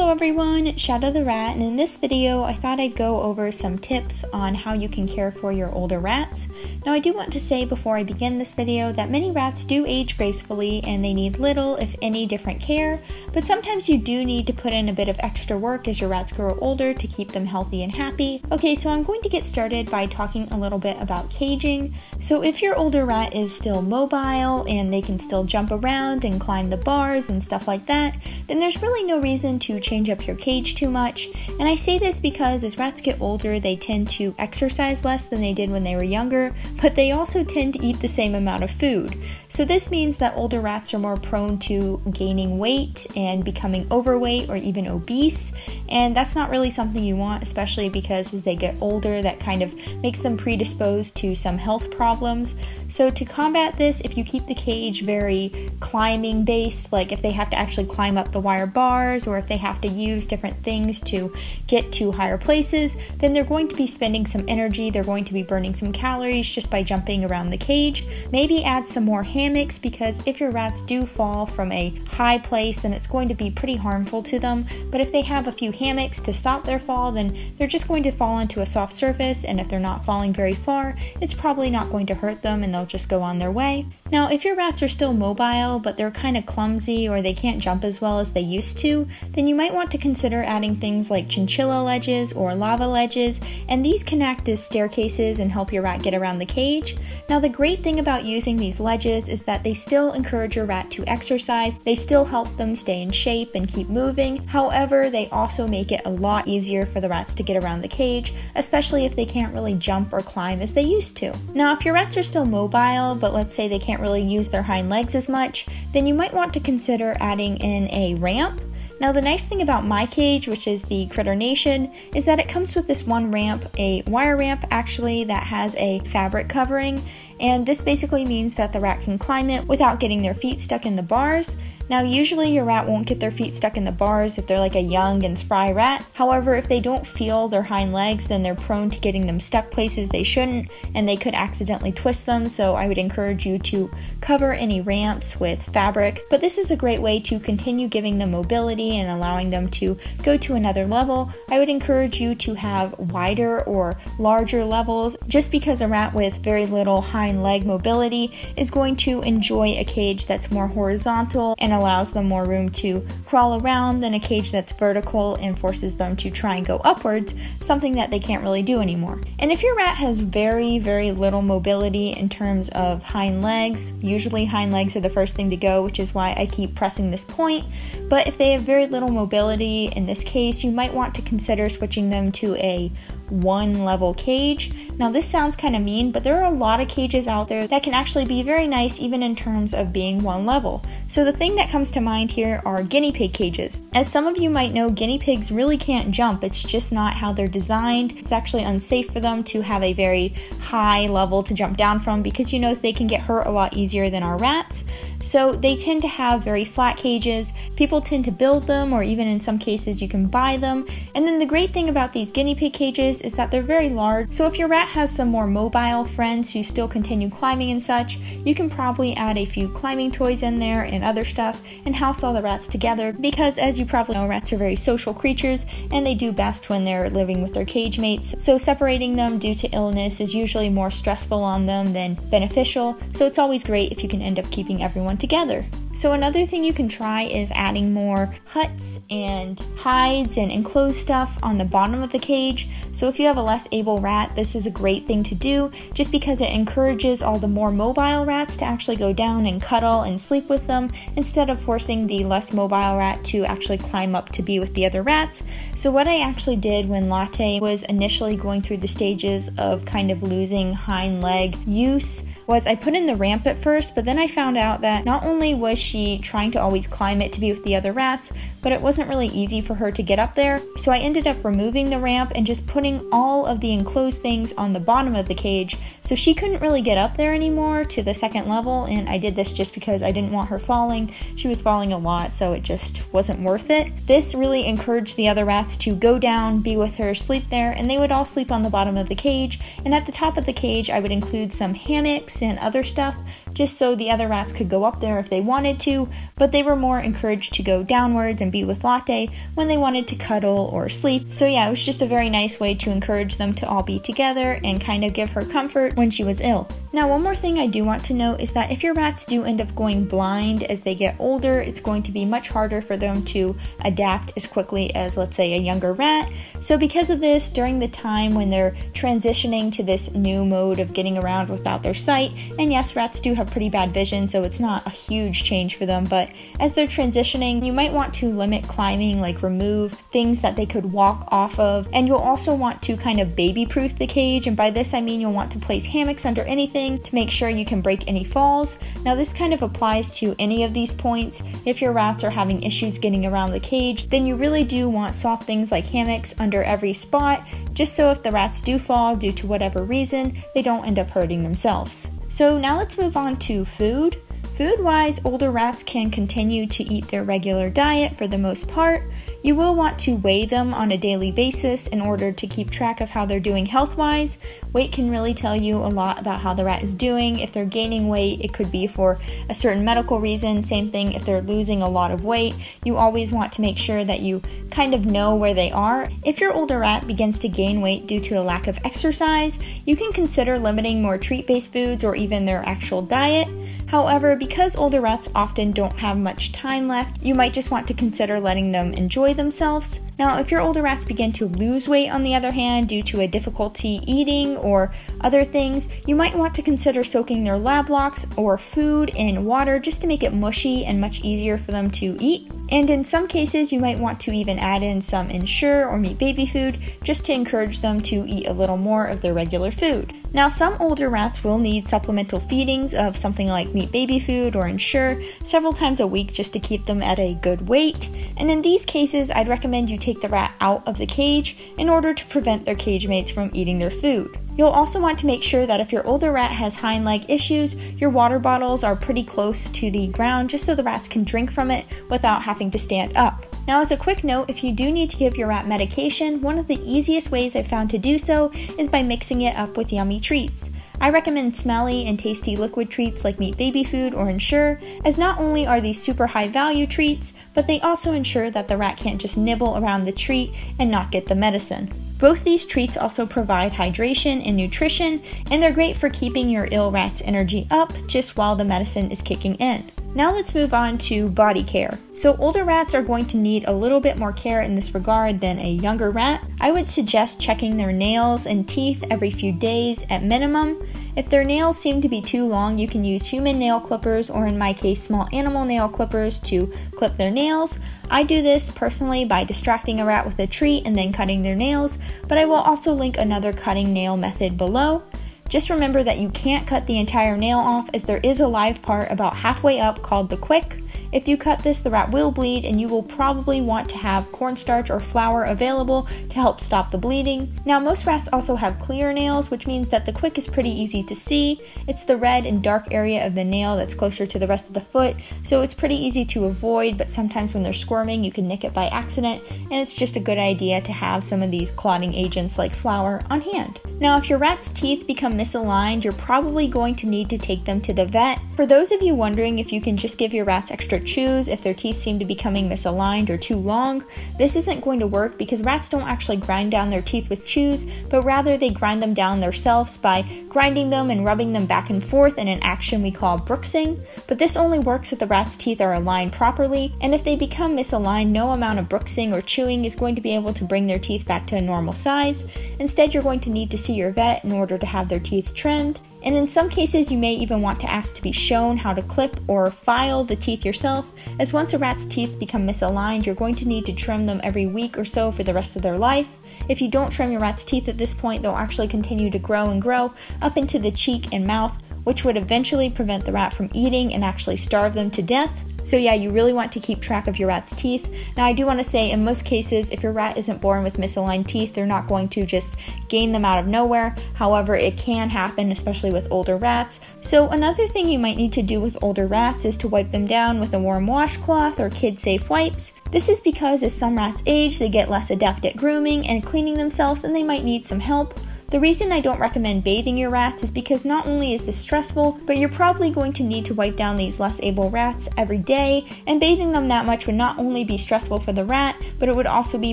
Hello everyone, it's Shadow the Rat, and in this video I thought I'd go over some tips on how you can care for your older rats. Now I do want to say before I begin this video that many rats do age gracefully and they need little, if any, different care, but sometimes you do need to put in a bit of extra work as your rats grow older to keep them healthy and happy. Okay, so I'm going to get started by talking a little bit about caging. So if your older rat is still mobile and they can still jump around and climb the bars and stuff like that, then there's really no reason to change up your cage too much. And I say this because as rats get older, they tend to exercise less than they did when they were younger, but they also tend to eat the same amount of food. So this means that older rats are more prone to gaining weight and becoming overweight or even obese, and that's not really something you want, especially because as they get older, that kind of makes them predisposed to some health problems. So to combat this, if you keep the cage very climbing based, like if they have to actually climb up the wire bars or if they have to use different things to get to higher places, then they're going to be spending some energy, they're going to be burning some calories just by jumping around the cage. Maybe add some more hammocks, because if your rats do fall from a high place, then it's going to be pretty harmful to them. But if they have a few hammocks to stop their fall, then they're just going to fall onto a soft surface, and if they're not falling very far, it's probably not going to hurt them and they'll just go on their way. Now, if your rats are still mobile, but they're kind of clumsy or they can't jump as well as they used to, then you might want to consider adding things like chinchilla ledges or lava ledges, and these can act as staircases and help your rat get around the cage. Now, the great thing about using these ledges is that they still encourage your rat to exercise, they still help them stay in shape and keep moving. However, they also make it a lot easier for the rats to get around the cage, especially if they can't really jump or climb as they used to. Now, if your rats are still mobile, but let's say they can't really use their hind legs as much, then you might want to consider adding in a ramp. Now, the nice thing about my cage, which is the Critter Nation, is that it comes with this one ramp, a wire ramp actually, that has a fabric covering, and this basically means that the rat can climb it without getting their feet stuck in the bars. Now, usually your rat won't get their feet stuck in the bars if they're like a young and spry rat. However, if they don't feel their hind legs, then they're prone to getting them stuck places they shouldn't, and they could accidentally twist them, so I would encourage you to cover any ramps with fabric. But this is a great way to continue giving them mobility and allowing them to go to another level. I would encourage you to have wider or larger levels, just because a rat with very little hind leg mobility is going to enjoy a cage that's more horizontal and allows them more room to crawl around than a cage that's vertical and forces them to try and go upwards, something that they can't really do anymore. And if your rat has very, very little mobility in terms of hind legs, usually hind legs are the first thing to go, which is why I keep pressing this point, but if they have very little mobility in this case, you might want to consider switching them to a one level cage. Now, this sounds kind of mean, but there are a lot of cages out there that can actually be very nice even in terms of being one level. So the thing that comes to mind here are guinea pig cages. As some of you might know, guinea pigs really can't jump. It's just not how they're designed. It's actually unsafe for them to have a very high level to jump down from, because you know they can get hurt a lot easier than our rats. So they tend to have very flat cages. People tend to build them, or even in some cases you can buy them. And then the great thing about these guinea pig cages is that they're very large. So if your rat has some more mobile friends who still continue climbing and such, you can probably add a few climbing toys in there and other stuff and house all the rats together, because as you probably know, rats are very social creatures and they do best when they're living with their cage mates. So separating them due to illness is usually more stressful on them than beneficial. So it's always great if you can end up keeping everyone together. So another thing you can try is adding more huts and hides and enclosed stuff on the bottom of the cage. So if you have a less able rat, this is a great thing to do, just because it encourages all the more mobile rats to actually go down and cuddle and sleep with them, instead of forcing the less mobile rat to actually climb up to be with the other rats. So what I actually did when Latte was initially going through the stages of kind of losing hind leg use was I put in the ramp at first, but then I found out that not only was she trying to always climb it to be with the other rats, but it wasn't really easy for her to get up there. So I ended up removing the ramp and just putting all of the enclosed things on the bottom of the cage, so she couldn't really get up there anymore to the second level. And I did this just because I didn't want her falling. She was falling a lot, so it just wasn't worth it. This really encouraged the other rats to go down, be with her, sleep there, and they would all sleep on the bottom of the cage. And at the top of the cage I would include some hammocks and other stuff just so the other rats could go up there if they wanted to, but they were more encouraged to go downwards and be with Latte when they wanted to cuddle or sleep. So yeah, it was just a very nice way to encourage them to all be together and kind of give her comfort when she was ill. Now, one more thing I do want to note is that if your rats do end up going blind as they get older, it's going to be much harder for them to adapt as quickly as, let's say, a younger rat. So because of this, during the time when they're transitioning to this new mode of getting around without their sight, and yes, rats do have pretty bad vision, so it's not a huge change for them, but as they're transitioning, you might want to limit climbing, like remove things that they could walk off of, and you'll also want to kind of baby-proof the cage, and by this I mean you'll want to place hammocks under anything to make sure you can break any falls. Now this kind of applies to any of these points. If your rats are having issues getting around the cage, then you really do want soft things like hammocks under every spot, just so if the rats do fall due to whatever reason, they don't end up hurting themselves. So now let's move on to food. Food-wise, older rats can continue to eat their regular diet for the most part. You will want to weigh them on a daily basis in order to keep track of how they're doing health-wise. Weight can really tell you a lot about how the rat is doing. If they're gaining weight, it could be for a certain medical reason. Same thing if they're losing a lot of weight. You always want to make sure that you kind of know where they are. If your older rat begins to gain weight due to a lack of exercise, you can consider limiting more treat-based foods or even their actual diet. However, because older rats often don't have much time left, you might just want to consider letting them enjoy themselves. Now, if your older rats begin to lose weight, on the other hand, due to a difficulty eating or other things, you might want to consider soaking their lab blocks or food in water just to make it mushy and much easier for them to eat. And in some cases, you might want to even add in some Ensure or Meat Baby food just to encourage them to eat a little more of their regular food. Now, some older rats will need supplemental feedings of something like Meat Baby food or Ensure several times a week just to keep them at a good weight. And in these cases, I'd recommend you take the rat out of the cage in order to prevent their cage mates from eating their food. You'll also want to make sure that if your older rat has hind leg issues, your water bottles are pretty close to the ground just so the rats can drink from it without having to stand up. Now, as a quick note, if you do need to give your rat medication, one of the easiest ways I've found to do so is by mixing it up with yummy treats. I recommend smelly and tasty liquid treats like Meat Baby food or Ensure, as not only are these super high value treats, but they also ensure that the rat can't just nibble around the treat and not get the medicine. Both these treats also provide hydration and nutrition, and they're great for keeping your ill rat's energy up just while the medicine is kicking in. Now let's move on to body care. So older rats are going to need a little bit more care in this regard than a younger rat. I would suggest checking their nails and teeth every few days at minimum. If their nails seem to be too long, you can use human nail clippers, or in my case, small animal nail clippers to clip their nails. I do this personally by distracting a rat with a treat and then cutting their nails, but I will also link another cutting nail method below. Just remember that you can't cut the entire nail off, as there is a live part about halfway up called the quick. If you cut this, the rat will bleed, and you will probably want to have cornstarch or flour available to help stop the bleeding. Now, most rats also have clear nails, which means that the quick is pretty easy to see. It's the red and dark area of the nail that's closer to the rest of the foot, so it's pretty easy to avoid, but sometimes when they're squirming, you can nick it by accident, and it's just a good idea to have some of these clotting agents like flour on hand. Now, if your rat's teeth become misaligned, you're probably going to need to take them to the vet. For those of you wondering if you can just give your rats extra chews if their teeth seem to be becoming misaligned or too long, this isn't going to work because rats don't actually grind down their teeth with chews, but rather they grind them down themselves by grinding them and rubbing them back and forth in an action we call Bruxing. But this only works if the rat's teeth are aligned properly, and if they become misaligned, no amount of Bruxing or chewing is going to be able to bring their teeth back to a normal size. Instead, you're going to need to see your vet in order to have their teeth trimmed. And in some cases, you may even want to ask to be shown how to clip or file the teeth yourself, as once a rat's teeth become misaligned, you're going to need to trim them every week or so for the rest of their life. If you don't trim your rat's teeth at this point, they'll actually continue to grow and grow up into the cheek and mouth, which would eventually prevent the rat from eating and actually starve them to death. So yeah, you really want to keep track of your rat's teeth. Now, I do want to say, in most cases, if your rat isn't born with misaligned teeth, they're not going to just gain them out of nowhere. However, it can happen, especially with older rats. So another thing you might need to do with older rats is to wipe them down with a warm washcloth or kid-safe wipes. This is because as some rats age, they get less adept at grooming and cleaning themselves, and they might need some help. The reason I don't recommend bathing your rats is because not only is this stressful, but you're probably going to need to wipe down these less able rats every day, and bathing them that much would not only be stressful for the rat, but it would also be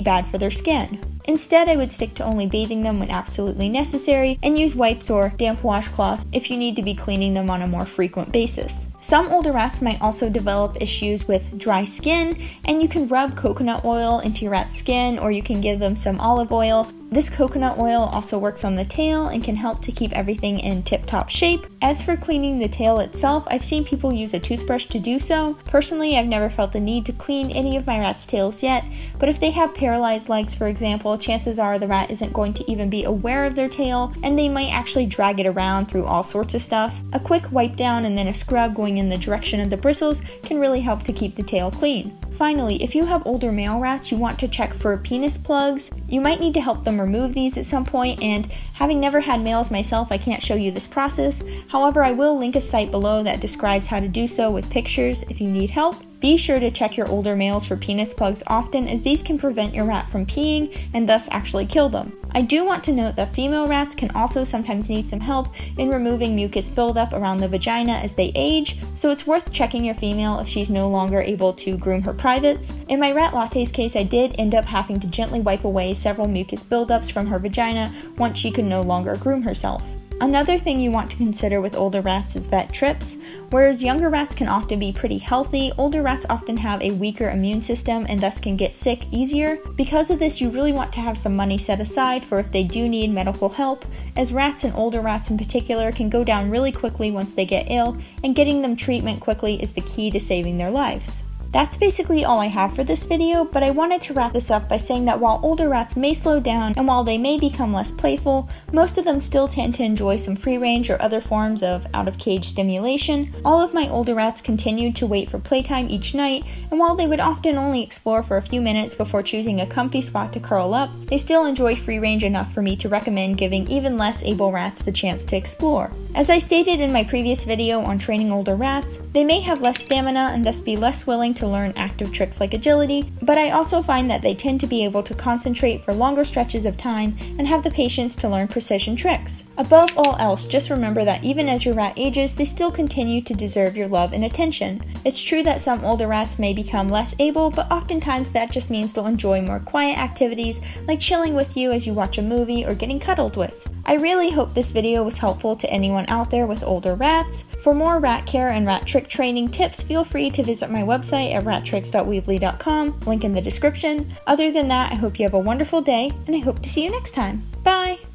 bad for their skin. Instead, I would stick to only bathing them when absolutely necessary and use wipes or damp washcloths if you need to be cleaning them on a more frequent basis. Some older rats might also develop issues with dry skin, and you can rub coconut oil into your rat's skin, or you can give them some olive oil. This coconut oil also works on the tail and can help to keep everything in tip-top shape. As for cleaning the tail itself, I've seen people use a toothbrush to do so. Personally, I've never felt the need to clean any of my rat's tails yet, but if they have paralyzed legs, for example, chances are the rat isn't going to even be aware of their tail, and they might actually drag it around through all sorts of stuff. A quick wipe down and then a scrub going in the direction of the bristles can really help to keep the tail clean. Finally, if you have older male rats, you want to check for penis plugs. You might need to help them remove these at some point, and having never had males myself, I can't show you this process. However, I will link a site below that describes how to do so with pictures if you need help. Be sure to check your older males for penis plugs often, as these can prevent your rat from peeing and thus actually kill them. I do want to note that female rats can also sometimes need some help in removing mucus buildup around the vagina as they age, so it's worth checking your female if she's no longer able to groom her privates. In my rat Latte's case, I did end up having to gently wipe away several mucus buildups from her vagina once she could no longer groom herself. Another thing you want to consider with older rats is vet trips. Whereas younger rats can often be pretty healthy, older rats often have a weaker immune system and thus can get sick easier. Because of this, you really want to have some money set aside for if they do need medical help, as rats, and older rats in particular, can go down really quickly once they get ill, and getting them treatment quickly is the key to saving their lives. That's basically all I have for this video, but I wanted to wrap this up by saying that while older rats may slow down and while they may become less playful, most of them still tend to enjoy some free range or other forms of out-of-cage stimulation. All of my older rats continued to wait for playtime each night, and while they would often only explore for a few minutes before choosing a comfy spot to curl up, they still enjoy free range enough for me to recommend giving even less able rats the chance to explore. As I stated in my previous video on training older rats, they may have less stamina and thus be less willing to learn active tricks like agility, but I also find that they tend to be able to concentrate for longer stretches of time and have the patience to learn precision tricks. Above all else, just remember that even as your rat ages, they still continue to deserve your love and attention. It's true that some older rats may become less able, but oftentimes that just means they'll enjoy more quiet activities like chilling with you as you watch a movie or getting cuddled with. I really hope this video was helpful to anyone out there with older rats. For more rat care and rat trick training tips, feel free to visit my website at rattricks.weebly.com, link in the description. Other than that, I hope you have a wonderful day, and I hope to see you next time. Bye!